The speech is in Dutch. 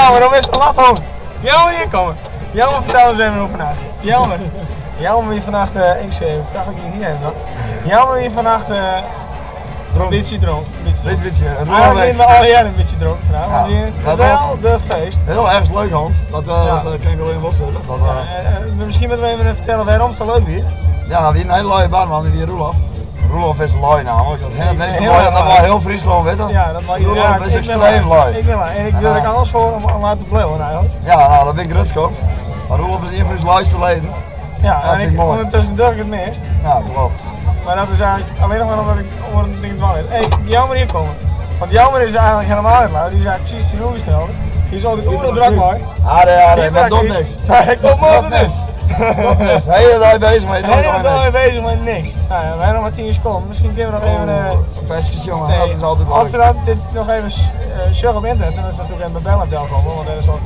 Jelmer, dan is het lafhoofd. Jelmer, hier komen. Jelmer, vertel eens even over vandaag. Jelmer. Jelmer, wie vannacht ingeschreven. Ik dacht dat ik niet hier heb dan. Jelmer, wie vannacht een beetje dronk. Eigenlijk nemen we al jaren een beetje dronk vandaag. Maar die wel de feest. Heel erg leuk, Hans. Dat kan ik wel even voorstellen. Misschien moeten we even vertellen waarom het zo leuk is. Ja, wie een hele leuke barman, die Roelof. Roelof is lui namelijk. Dat was heel Friesland, weet je? Ja, dat mag je. Roelof is extreem lui. Ik ben lui. En ik doe er alles voor om laten blijven eigenlijk. Ja, nou, dat ben ik Rutsko. Maar Roelof is een van zijn luiste leden. Ja, en ik ondertussen durf ik het meest. Ja, klopt. Maar dat is eigenlijk alleen nog maar omdat ik over een ding dwang heb. Hé, Jelmer hier komen. Want Jelmer is eigenlijk helemaal niet lui. Die is eigenlijk precies tegenovergestelde. Die is altijd oren drak mooi. Nee, maar doet niks. Ik kom nooit niks. De hele dag bezig, maar je doet nog niks. Bezig met niks. Nou ja, wij hebben nog maar 10 seconden. Misschien kunnen we nog even een vestjes, jongen, dat is altijd leuk. Als we dit nog even share op internet, dan is dat natuurlijk even bij Bellen komen, want dat is al...